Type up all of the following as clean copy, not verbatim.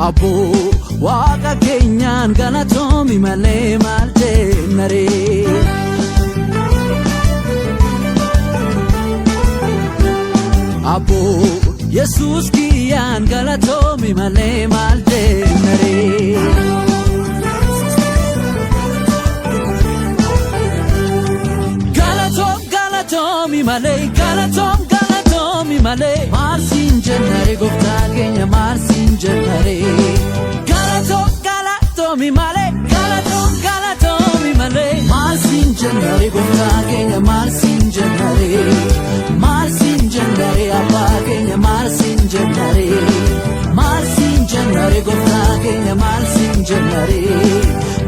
Abbo waaqa keenyaan galatoomi malee maal jennaree. Abbo Yesuus kiyyaan galatoomi malee maal jennaree. Galatomi malee galatomi malee marsin jennare gooftaa keenya marsin jennare. Galatomi malee galatomi malee marsin jennare gooftaa keenya marsin jennare. Marsin jennare abbaa keenya marsin jennare. Marsin jennare gooftaa keenya marsin jennare.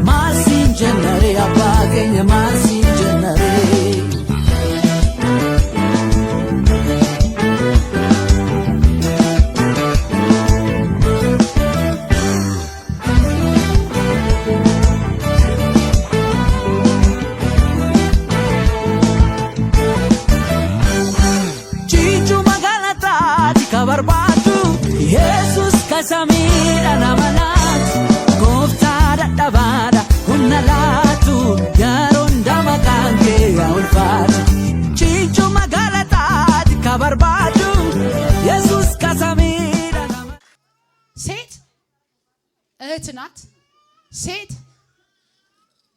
Marsin jennare abbaa keenya marsin jennare. Yesus kasamira namalat gooftaa dadhabaadha humna laatu yaronda maqaan kee ulfaatu ciichuu magaalataati ka barbaadu Yesus kasamira namalat. ሴት እህት ናት። ሴት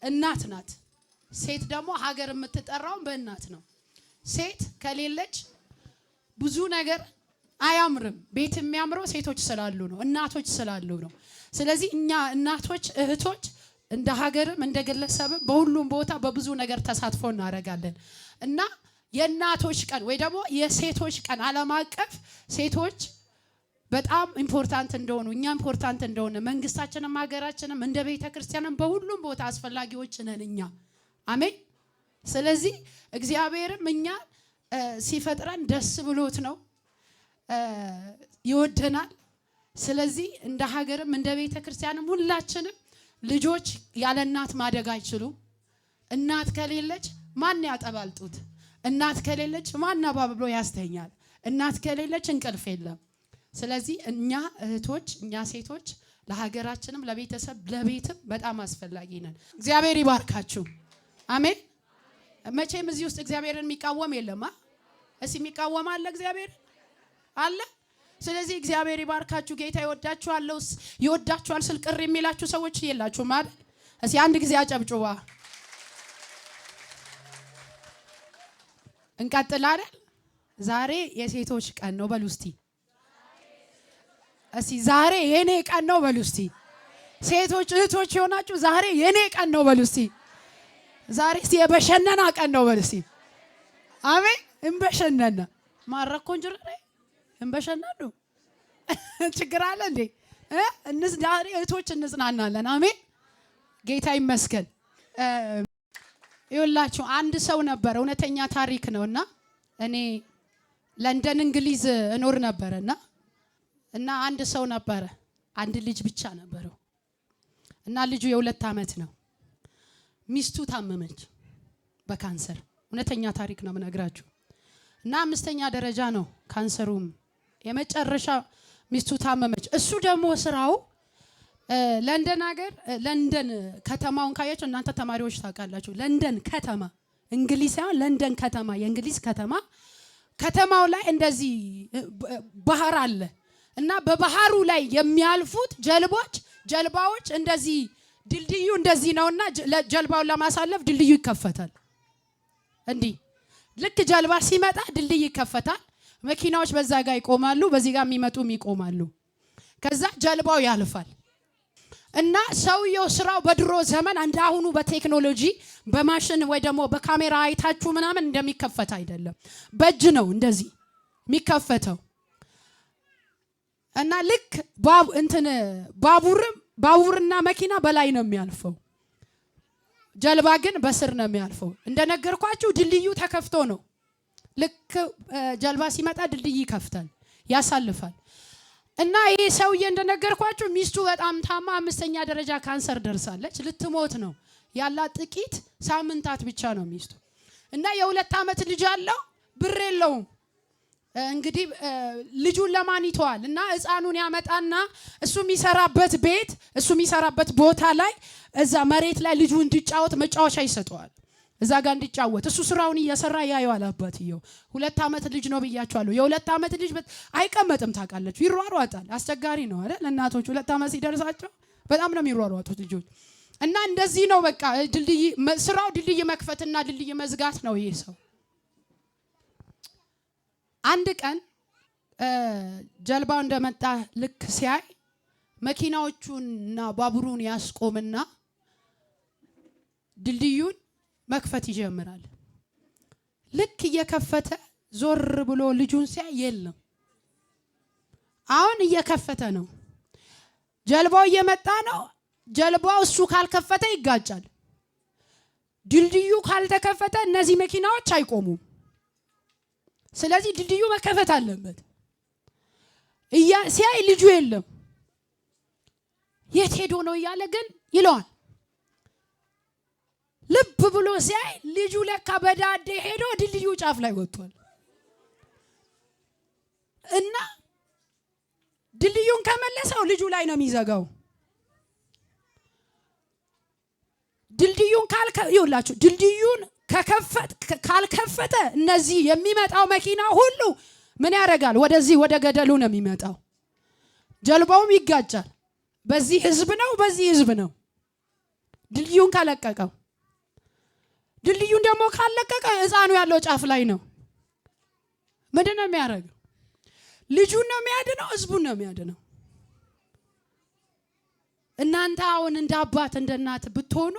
እናት ናት። ሴት ደግሞ ሀገር የምትጠራው በእናት ነው። ሴት ከሌለች ብዙ ነገር አያምርም። ቤት የሚያምረው ሴቶች ስላሉ ነው፣ እናቶች ስላሉ ነው። ስለዚህ እኛ እናቶች እህቶች እንደ ሀገርም እንደ ግለሰብም በሁሉም ቦታ በብዙ ነገር ተሳትፎ እናደርጋለን እና የእናቶች ቀን ወይ ደግሞ የሴቶች ቀን ዓለም አቀፍ ሴቶች በጣም ኢምፖርታንት እንደሆኑ እኛ ኢምፖርታንት እንደሆነ መንግስታችንም ሀገራችንም እንደ ቤተ ክርስቲያንም በሁሉም ቦታ አስፈላጊዎች ነን እኛ። አሜን። ስለዚህ እግዚአብሔርም እኛ ሲፈጥረን ደስ ብሎት ነው ይወደናል። ስለዚህ እንደ ሀገርም እንደ ቤተ ክርስቲያንም ሁላችንም ልጆች ያለ እናት ማደግ አይችሉም። እናት ከሌለች ማን ያጠባል ጡት? እናት ከሌለች ማን አባብሎ ያስተኛል? እናት ከሌለች እንቅልፍ የለም። ስለዚህ እኛ እህቶች እኛ ሴቶች ለሀገራችንም ለቤተሰብ ለቤትም በጣም አስፈላጊ ነን። እግዚአብሔር ይባርካችሁ። አሜን። መቼም እዚህ ውስጥ እግዚአብሔርን የሚቃወም የለም። እዚህ የሚቃወም አለ? እግዚአብሔር አለ። ስለዚህ እግዚአብሔር ይባርካችሁ። ጌታ ይወዳችኋል ስል ቅር የሚላችሁ ሰዎች የላችሁም አይደል? እስኪ አንድ ጊዜ አጨብጭባ እንቀጥል አይደል? ዛሬ የሴቶች ቀን ነው በሉ እስቲ። እስኪ ዛሬ የኔ ቀን ነው በሉ እስቲ። ሴቶች እህቶች የሆናችሁ ዛሬ የኔ ቀን ነው በሉ እስቲ። ዛሬ እስቲ የበሸነና ቀን ነው በሉ እስቲ። አሜን። እንበሸነና ማረኮን ጅራ እንበሸናሉ ችግር አለ እንዴ? ዛሬ እህቶች እንጽናናለን። አሜን። ጌታ ይመስገን። ይኸውላችሁ አንድ ሰው ነበር፣ እውነተኛ ታሪክ ነውና እኔ ለንደን እንግሊዝ እኖር ነበርና እና አንድ ሰው ነበረ፣ አንድ ልጅ ብቻ ነበረው እና ልጁ የ2 ዓመት ነው። ሚስቱ ታመመች በካንሰር። እውነተኛ ታሪክ ነው የምነግራችሁ እና 5ኛ ደረጃ ነው ካንሰሩም የመጨረሻ ሚስቱ ታመመች። እሱ ደግሞ ስራው ለንደን ሀገር ለንደን ከተማውን ካያችሁ እናንተ ተማሪዎች ታውቃላችሁ። ለንደን ከተማ እንግሊዝ ሳይሆን ለንደን ከተማ የእንግሊዝ ከተማ ከተማው ላይ እንደዚህ ባህር አለ እና በባህሩ ላይ የሚያልፉት ጀልባዎች እንደዚህ ድልድዩ እንደዚህ ነውና ጀልባውን ለማሳለፍ ድልድዩ ይከፈታል። እንዲህ ልክ ጀልባ ሲመጣ ድልድይ ይከፈታል። መኪናዎች በዛ ጋር ይቆማሉ፣ በዚህ ጋር የሚመጡም ይቆማሉ። ከዛ ጀልባው ያልፋል እና ሰውየው ስራው በድሮ ዘመን እንደ አሁኑ በቴክኖሎጂ በማሽን ወይ ደግሞ በካሜራ አይታችሁ ምናምን እንደሚከፈት አይደለም። በእጅ ነው እንደዚህ የሚከፈተው እና ልክ ባቡርና መኪና በላይ ነው የሚያልፈው፣ ጀልባ ግን በስር ነው የሚያልፈው። እንደነገርኳችሁ ድልድዩ ተከፍቶ ነው። ልክ ጀልባ ሲመጣ ድልድይ ይከፍታል፣ ያሳልፋል። እና ይሄ ሰውዬ እንደነገርኳችሁ ሚስቱ በጣም ታማ 5ኛ ደረጃ ካንሰር ደርሳለች፣ ልትሞት ነው። ያላት ጥቂት ሳምንታት ብቻ ነው ሚስቱ እና የ2 ዓመት ልጅ አለው። ብር የለውም እንግዲህ ልጁን ለማን ይተዋል? እና ሕፃኑን ያመጣና እሱ የሚሰራበት ቤት እሱ የሚሰራበት ቦታ ላይ እዛ መሬት ላይ ልጁ እንዲጫወት መጫወቻ ይሰጠዋል። እዛ ጋር እንዲጫወት እሱ ስራውን እየሰራ ያየዋል። አባትየው 2 ዓመት ልጅ ነው ብያቸዋለሁ። የ2 ዓመት ልጅ አይቀመጥም ታውቃለች፣ ይሯሯጣል። አስቸጋሪ ነው አይደል? እናቶች 2 ዓመት ሲደርሳቸው በጣም ነው የሚሯሯጡት ልጆች። እና እንደዚህ ነው በቃ ድልድይ ስራው ድልድይ መክፈትና ድልድይ መዝጋት ነው ይሄ ሰው። አንድ ቀን ጀልባው እንደመጣ ልክ ሲያይ መኪናዎቹንና ባቡሩን ያስቆምና ድልድዩን መክፈት ይጀምራል። ልክ እየከፈተ ዞር ብሎ ልጁን ሲያይ የለም። አሁን እየከፈተ ነው፣ ጀልባው እየመጣ ነው። ጀልባው እሱ ካልከፈተ ይጋጫል። ድልድዩ ካልተከፈተ እነዚህ መኪናዎች አይቆሙም። ስለዚህ ድልድዩ መከፈት አለበት። ሲያይ ልጁ የለም። የት ሄዶ ነው እያለ ግን ይለዋል። ልብ ብሎ ሲያይ ልጁ ለካ በዳዴ ሄዶ ድልድዩ ጫፍ ላይ ወጥቷል። እና ድልድዩን ከመለሰው ልጁ ላይ ነው የሚዘጋው። ድልድዩን ካልከፈተ እነዚህ የሚመጣው መኪና ሁሉ ምን ያደርጋል? ወደዚህ ወደ ገደሉ ነው የሚመጣው። ጀልባውም ይጋጫል። በዚህ ህዝብ ነው፣ በዚህ ህዝብ ነው። ድልድዩን ካለቀቀው፣ ድልድዩን ደግሞ ካለቀቀ ሕፃኑ ያለው ጫፍ ላይ ነው። ምንድን ነው የሚያደርገው? ልጁን ነው የሚያድነው? ህዝቡን ነው የሚያድነው? እናንተ አሁን እንደ አባት እንደ እናት ብትሆኑ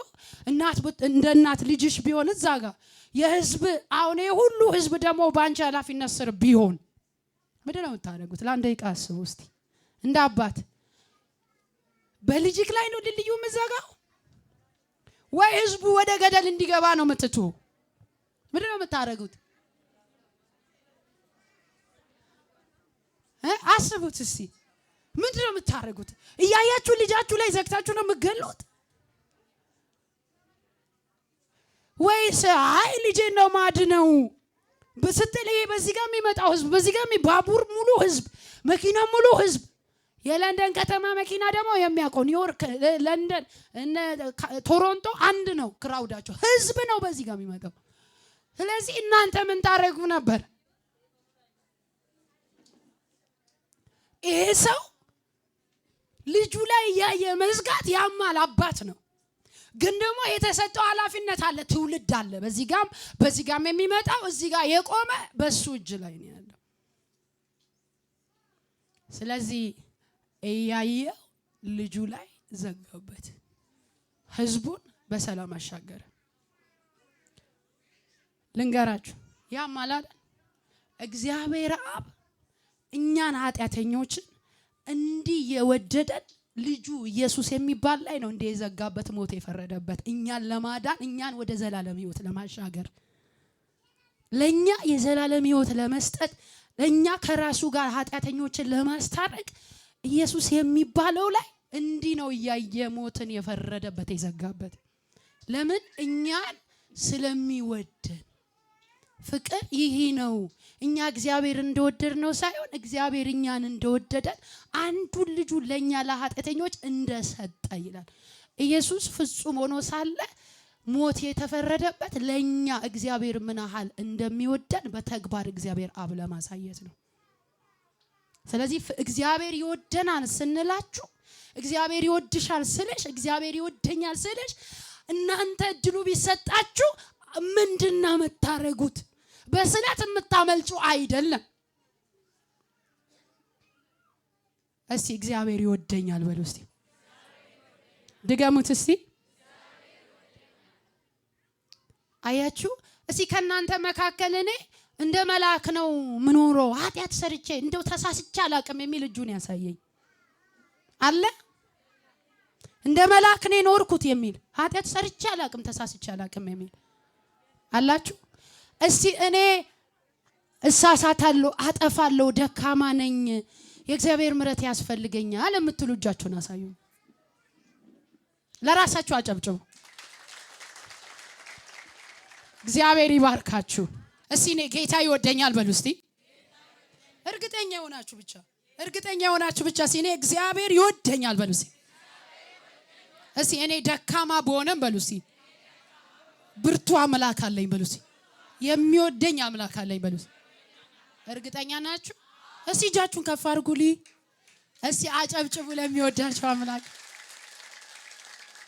እንደ እናት ልጅሽ ቢሆን እዛ ጋር የህዝብ አሁን ሁሉ ህዝብ ደግሞ በአንቺ ኃላፊነት ስር ቢሆን ምንድን ነው የምታደርጉት? ለአንድ ደቂቃ አስቡ እስቲ። እንደ አባት በልጅክ ላይ ነው ድልድዩ የምትዘጋው ወይ ህዝቡ ወደ ገደል እንዲገባ ነው የምትቱ? ምንድን ነው የምታደርጉት? አስቡት እስቲ። ምንድን ነው የምታደርጉት? እያያችሁ ልጃችሁ ላይ ዘግታችሁ ነው የምትገሉት? ወይስ አይ ልጄን ነው ማድነው በስትል በዚህ ጋር የሚመጣው ህዝብ በዚህ ጋር ባቡር ሙሉ ህዝብ መኪና ሙሉ ህዝብ የለንደን ከተማ መኪና ደግሞ የሚያውቀው ኒውዮርክ፣ ለንደን፣ ቶሮንቶ አንድ ነው ክራውዳቸው ህዝብ ነው በዚህ ጋር የሚመጣው። ስለዚህ እናንተ ምን ታረጉ ነበር? ይሄ ሰው ልጁ ላይ ያየ መዝጋት ያማል። አባት ነው ግን ደግሞ የተሰጠው ኃላፊነት አለ፣ ትውልድ አለ። በዚህ ጋም የሚመጣው እዚህ ጋር የቆመ በሱ እጅ ላይ ነው ያለው። ስለዚህ እያየው ልጁ ላይ ዘጋበት፣ ህዝቡን በሰላም አሻገረ። ልንገራችሁ ያማላል። እግዚአብሔር አብ እኛን ኃጢአተኞችን እንዲህ የወደደን ልጁ ኢየሱስ የሚባል ላይ ነው እንደ የዘጋበት ሞት የፈረደበት እኛን ለማዳን እኛን ወደ ዘላለም ህይወት ለማሻገር ለኛ የዘላለም ህይወት ለመስጠት ለኛ ከራሱ ጋር ኃጢአተኞችን ለማስታረቅ ኢየሱስ የሚባለው ላይ እንዲህ ነው እያየ ሞትን የፈረደበት የዘጋበት። ለምን? እኛን ስለሚወደን። ፍቅር ይሄ ነው። እኛ እግዚአብሔር እንደወደድ ነው ሳይሆን እግዚአብሔር እኛን እንደወደደን አንዱን ልጁ ለኛ ለኃጢአተኞች እንደሰጠ ይላል። ኢየሱስ ፍጹም ሆኖ ሳለ ሞት የተፈረደበት ለኛ እግዚአብሔር ምን ያህል እንደሚወደን በተግባር እግዚአብሔር አብ ለማሳየት ነው። ስለዚህ እግዚአብሔር ይወደናል ስንላችሁ፣ እግዚአብሔር ይወድሻል ስልሽ፣ እግዚአብሔር ይወደኛል ስልሽ እናንተ እድሉ ቢሰጣችሁ ምንድነው የምታረጉት? በስለት የምታመልጩ አይደለም። እስቲ እግዚአብሔር ይወደኛል በሉ እስቲ፣ ድገሙት እስቲ። አያችሁ? እስቲ ከናንተ መካከል እኔ እንደ መልአክ ነው ምኖረው ኃጢአት ሰርቼ እንደው ተሳስቼ አላቅም የሚል እጁን ያሳየኝ አለ? እንደ መልአክ ነው ኖርኩት የሚል ኃጢአት ሰርቼ አላቅም ተሳስቼ አላቅም የሚል አላችሁ? እስቲ እኔ እሳሳታለሁ፣ አጠፋለሁ፣ ደካማ ነኝ፣ የእግዚአብሔር ምሕረት ያስፈልገኛል የምትሉ እጃችሁን አሳዩ። ለራሳችሁ አጨብጭቡ። እግዚአብሔር ይባርካችሁ። እስቲ እኔ ጌታ ይወደኛል በሉ እስቲ። እርግጠኛ የሆናችሁ ብቻ ሲኔ እግዚአብሔር ይወደኛል በሉ እስቲ እኔ ደካማ በሆነም በሉ እስቲ ብርቱ አምላክ አለኝ በሉ እስቲ የሚወደኝ አምላክ አለኝ በሉ። እርግጠኛ ናችሁ? እስቲ እጃችሁን ከፍ አድርጉልኝ። እስቲ አጨብጭቡ ለሚወዳችሁ አምላክ።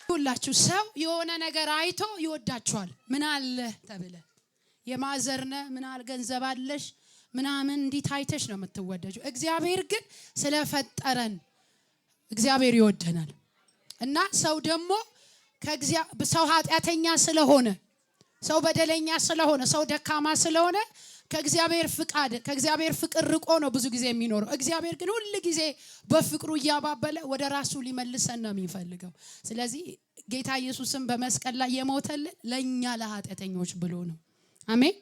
ሁላችሁ ሰው የሆነ ነገር አይቶ ይወዳችኋል። ምን አለ ተብለ የማዘርነ ምን አለ ገንዘብ አለሽ ምናምን እንዲህ ታይተሽ ነው የምትወደጂው። እግዚአብሔር ግን ስለፈጠረን እግዚአብሔር ይወደናል። እና ሰው ደግሞ ሰው ኃጢአተኛ ስለሆነ ሰው በደለኛ ስለሆነ ሰው ደካማ ስለሆነ ከእግዚአብሔር ፍቅር ርቆ ነው ብዙ ጊዜ የሚኖረው። እግዚአብሔር ግን ሁሉ ጊዜ በፍቅሩ እያባበለ ወደ ራሱ ሊመልሰን ነው የሚፈልገው። ስለዚህ ጌታ ኢየሱስም በመስቀል ላይ የሞተልን ለኛ ለኃጢአተኞች ብሎ ነው። አሜን።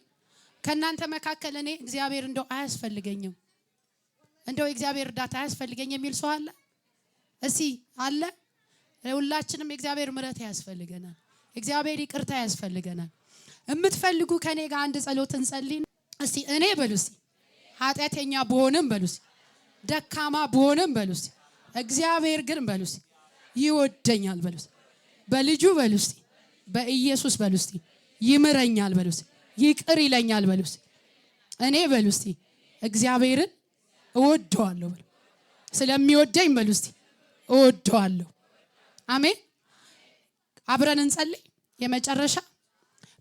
ከናንተ መካከል እኔ እግዚአብሔር እንደው አያስፈልገኝም እንደው እግዚአብሔር እርዳታ አያስፈልገኝም የሚል ሰው አለ? እስቲ አለ? ሁላችንም እግዚአብሔር ምሕረት ያስፈልገናል። እግዚአብሔር ይቅርታ ያስፈልገናል። የምትፈልጉ ከኔ ጋር አንድ ጸሎት እንጸልይ እስቲ። እኔ በሉ እስቲ ኃጢአተኛ ብሆንም በሉ እስቲ ደካማ ብሆንም በሉ እስቲ እግዚአብሔር ግን በሉ እስቲ ይወደኛል በሉ እስቲ በልጁ በሉ እስቲ በኢየሱስ በሉ እስቲ ይምረኛል በሉ እስቲ ይቅር ይለኛል በሉ እስቲ እኔ በሉ እስቲ እግዚአብሔርን እወደዋለሁ በሉ ስለሚወደኝ በሉ እስቲ እወደዋለሁ። አሜን። አብረን እንጸልይ። የመጨረሻ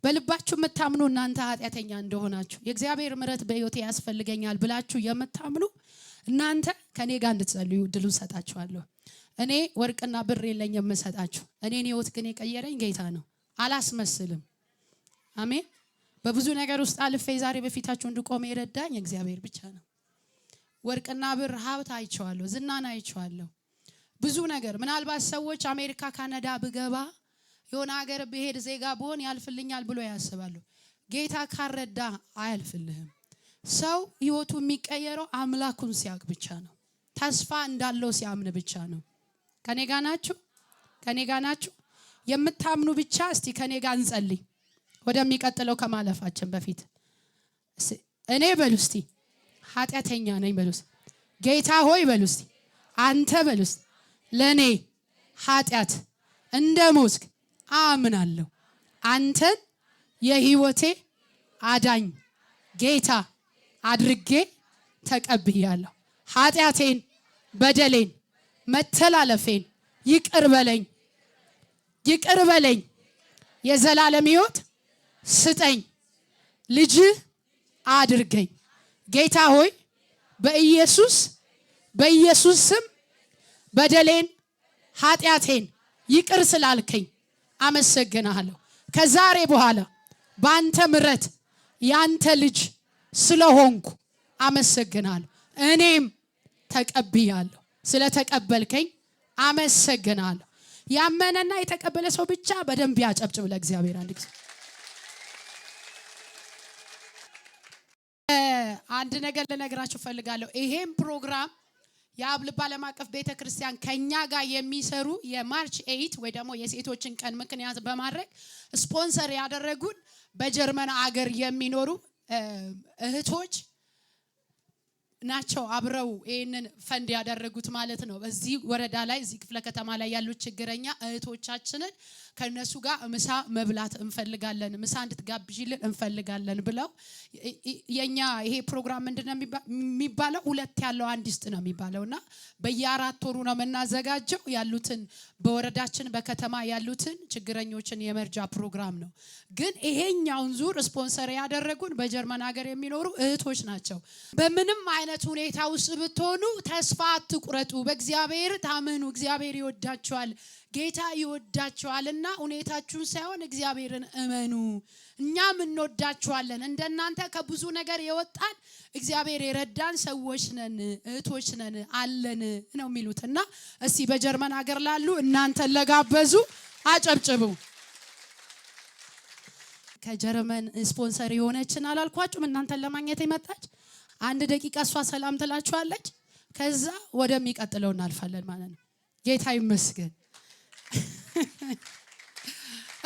በልባችሁ የምታምኑ እናንተ ኃጢአተኛ እንደሆናችሁ የእግዚአብሔር ምሕረት በሕይወቴ ያስፈልገኛል ብላችሁ የምታምኑ እናንተ ከኔ ጋር እንድትጸልዩ እድሉ ሰጣችኋለሁ። እኔ ወርቅና ብር የለኝም የምሰጣችሁ። እኔን ሕይወት ግን የቀየረኝ ጌታ ነው። አላስመስልም። አሜን። በብዙ ነገር ውስጥ አልፌ ዛሬ በፊታችሁ እንድቆም የረዳኝ እግዚአብሔር ብቻ ነው። ወርቅና ብር ሀብት አይቼዋለሁ፣ ዝናን አይቼዋለሁ፣ ብዙ ነገር። ምናልባት ሰዎች አሜሪካ ካናዳ ብገባ የሆነ ሀገር ብሄድ ዜጋ ብሆን ያልፍልኛል ብሎ ያስባሉ። ጌታ ካረዳ አያልፍልህም። ሰው ህይወቱ የሚቀየረው አምላኩን ሲያውቅ ብቻ ነው። ተስፋ እንዳለው ሲያምን ብቻ ነው። ከኔ ጋር ናችሁ? የምታምኑ ብቻ እስቲ ከኔ ጋር እንጸልይ። ወደሚቀጥለው ከማለፋችን በፊት እኔ በሉ እስቲ ኃጢአተኛ ነኝ በሉ እስቲ ጌታ ሆይ በሉ እስቲ አንተ በሉ እስቲ ለኔ ኃጢአት እንደሞትክ አምናለሁ። አንተን የህይወቴ አዳኝ ጌታ አድርጌ ተቀብያለሁ። ኃጢአቴን፣ በደሌን፣ መተላለፌን ይቅር በለኝ። የዘላለም ህይወት ስጠኝ። ልጅ አድርገኝ። ጌታ ሆይ በኢየሱስ ስም በደሌን ኃጢአቴን ይቅር ስላልከኝ አመሰግናለሁ። ከዛሬ በኋላ በአንተ ምሕረት ያንተ ልጅ ስለሆንኩ አመሰግናለሁ። እኔም ተቀብያለሁ። ስለተቀበልከኝ አመሰግናለሁ። ያመነና የተቀበለ ሰው ብቻ በደንብ ያጨብጭብ ለእግዚአብሔር። አንድ ጊዜ አንድ ነገር ልነግራችሁ ፈልጋለሁ። ይሄን ፕሮግራም የአብ ልብ ዓለም አቀፍ ቤተክርስቲያን ከኛ ጋር የሚሰሩ የማርች 8 ወይ ደግሞ የሴቶችን ቀን ምክንያት በማድረግ ስፖንሰር ያደረጉን በጀርመን አገር የሚኖሩ እህቶች ናቸው። አብረው ይሄንን ፈንድ ያደረጉት ማለት ነው። በዚህ ወረዳ ላይ እዚህ ክፍለ ከተማ ላይ ያሉት ችግረኛ እህቶቻችንን ከነሱ ጋር ምሳ መብላት እንፈልጋለን፣ ምሳ እንድትጋብዥልን እንፈልጋለን ብለው የኛ ይሄ ፕሮግራም ምንድነው የሚባለው? ሁለት ያለው አንድ ይስጥ ነው የሚባለውና በየ4 ወሩ ነው የምናዘጋጀው። ያሉትን በወረዳችን በከተማ ያሉትን ችግረኞችን የመርጃ ፕሮግራም ነው። ግን ይሄኛውን ዙር ስፖንሰር ያደረጉን በጀርመን ሀገር የሚኖሩ እህቶች ናቸው። በምንም አይነት ሁኔታ ውስጥ ብትሆኑ ተስፋ አትቁረጡ። በእግዚአብሔር ታመኑ። እግዚአብሔር ይወዳችኋል፣ ጌታ ይወዳችኋልና ሁኔታችሁን ሳይሆን እግዚአብሔርን እመኑ። እኛም እንወዳችኋለን። እንደናንተ ከብዙ ነገር የወጣን እግዚአብሔር የረዳን ሰዎች ነን፣ እህቶች ነን አለን ነው የሚሉትና እስቲ በጀርመን ሀገር ላሉ እናንተን ለጋበዙ አጨብጭቡ። ከጀርመን ስፖንሰር የሆነችን አላልኳችሁም? እናንተን ለማግኘት የመጣች 1 ደቂቃ እሷ ሰላም ትላችኋለች። ከዛ ወደሚቀጥለው እናልፋለን ማለት ነው። ጌታ ይመስገን።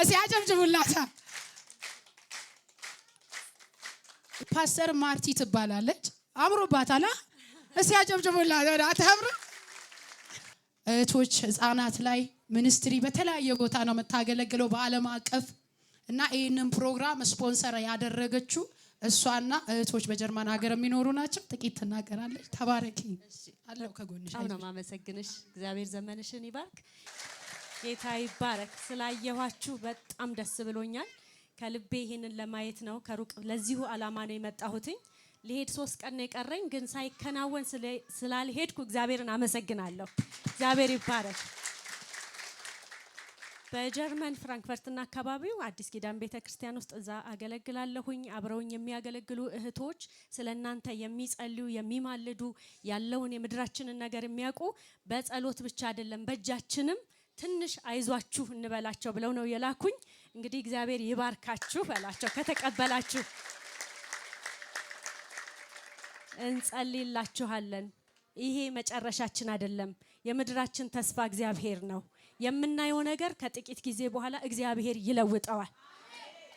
እስቲ አጨብጭቡላታ። ፓስተር ማርቲ ትባላለች። አምሮባታል። እስቲ አጨብጭቡላት። አታምሩ? እህቶች ህፃናት ላይ ሚኒስትሪ በተለያየ ቦታ ነው የምታገለግለው በዓለም አቀፍ እና ይሄንን ፕሮግራም ስፖንሰር ያደረገችው እሷና እህቶች በጀርመን ሀገር የሚኖሩ ናቸው። ጥቂት ትናገራለች። ተባረኪ። አለው ከጎንሽ። አሁን ማመሰግንሽ። እግዚአብሔር ዘመንሽን ይባርክ። ጌታ ይባረክ። ስላየኋችሁ በጣም ደስ ብሎኛል። ከልቤ ይሄንን ለማየት ነው ከሩቅ ለዚሁ አላማ ነው የመጣሁትኝ። ሊሄድ 3 ቀን ነው የቀረኝ፣ ግን ሳይከናወን ስላልሄድኩ እግዚአብሔርን አመሰግናለሁ። እግዚአብሔር ይባረክ። በጀርመን ፍራንክፈርትና አካባቢው አዲስ ኪዳን ቤተክርስቲያን ውስጥ እዛ አገለግላለሁኝ። አብረውኝ የሚያገለግሉ እህቶች ስለናንተ የሚጸልዩ የሚማልዱ ያለውን የምድራችንን ነገር የሚያውቁ በጸሎት ብቻ አይደለም በእጃችንም ትንሽ አይዟችሁ እንበላቸው ብለው ነው የላኩኝ። እንግዲህ እግዚአብሔር ይባርካችሁ በላቸው። ከተቀበላችሁ እንጸልይላችኋለን። ይሄ መጨረሻችን አይደለም። የምድራችን ተስፋ እግዚአብሔር ነው። የምናየው ነገር ከጥቂት ጊዜ በኋላ እግዚአብሔር ይለውጠዋል።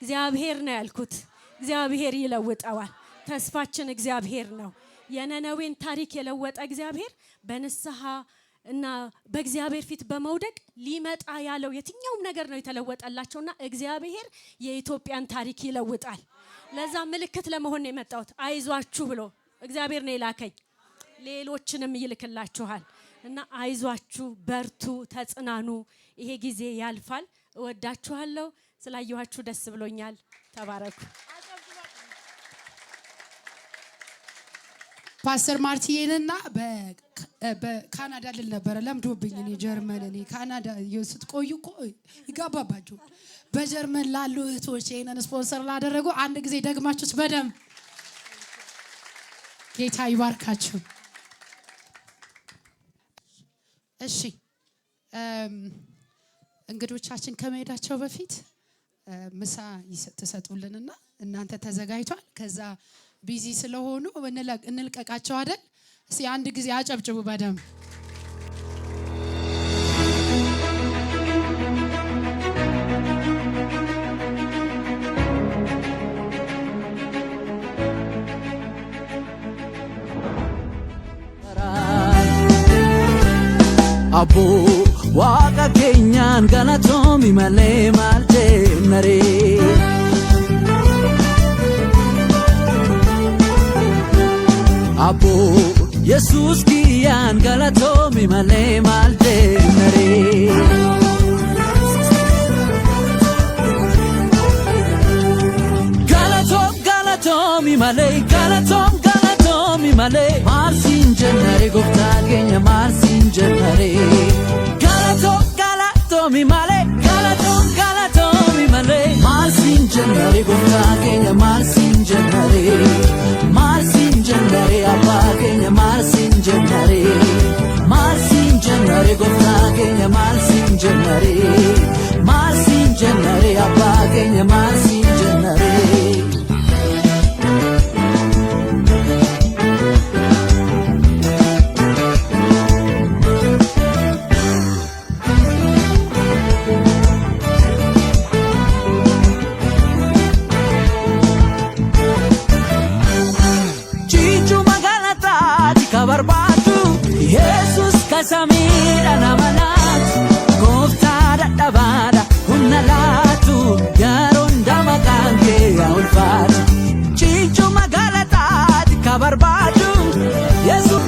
እግዚአብሔር ነው ያልኩት። እግዚአብሔር ይለውጠዋል። ተስፋችን እግዚአብሔር ነው። የነነዌን ታሪክ የለወጠ እግዚአብሔር በንስሐ እና በእግዚአብሔር ፊት በመውደቅ ሊመጣ ያለው የትኛውም ነገር ነው የተለወጠላቸውና እግዚአብሔር የኢትዮጵያን ታሪክ ይለውጣል። ለዛ ምልክት ለመሆን ነው የመጣሁት። አይዟችሁ ብሎ እግዚአብሔር ነው የላከኝ። ሌሎችንም ይልክላችኋል እና አይዟችሁ፣ በርቱ፣ ተጽናኑ። ይሄ ጊዜ ያልፋል። እወዳችኋለሁ። ስላየኋችሁ ደስ ብሎኛል። ተባረኩ። ፓስተር ማርቲዬንና በካናዳ ልል ነበር ለምዶብኝ እኔ ጀርመን እኔ ካናዳ ስትቆዩ እኮ ይጋባባችሁ። በጀርመን ላሉ እህቶች ይሄንን ስፖንሰር ላደረጉ አንድ ጊዜ ደግማችሁት በደም ጌታ ይባርካችሁ። እሺ እንግዶቻችን ከመሄዳቸው በፊት ምሳ ትሰጡልንና እናንተ ተዘጋጅቷል። ከዛ ቢዚ ስለሆኑ እንልቀቃቸው አይደል? እስቲ አንድ ጊዜ አጨብጭቡ በደም። አቦ ዋጋ ኬኛን ገላቶሚ ማሌ ማልቴ ነሬ አቦ ኢየሱስ ኪያን ገላቶሚ ማሌ ማልቴ ነሬ ገላቶሚ ማሌ ገላቶሚ ማሌ ማርሲን ጀነሬ ጎፍታ ኬኛ ማርሲን ጀነሬ galatomi male galatomi male marsin jennare gotta kenya marsin jennare abba kenya marsin jennare gotta kenya marsin jennare abba kenya marsin jennare Samira namalat Gofta dadabada Hunnalatu Yaronda makanke Aulfat Chichu magalatat Kabarbadu Yesu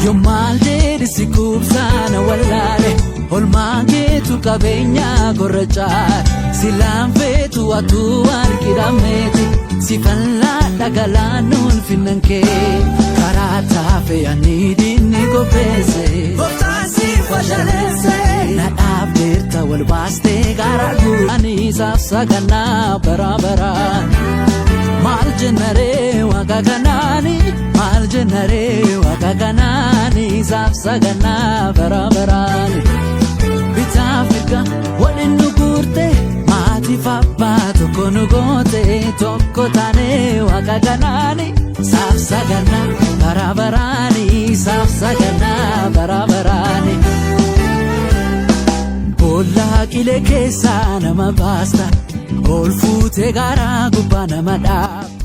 Yomalde disikubsana walale Olmangeetu qabeenya gorrachaa silaanfeetu atu argidhameeti sifallaa dhagalaannuun finnankee karaa taafee ani diinni qopheesse gooftaasi fashaleesse nadhaaf deerta wal baastee garaa guuranii saafsagannaa baraabaraan maal jennaree waaqa kanaani maal jennaree waaqa kanaani saafsagannaa baraabaraan Africa, what in the gurte, Mati Fapa, Tokonugote, Tokotane, Wakaganani, Safsagana, Barabarani, isaaf sagannaa barabaraani Bollaa qilee keessaa nama baasta ol fuutee garaa gubbaa nama dhaabda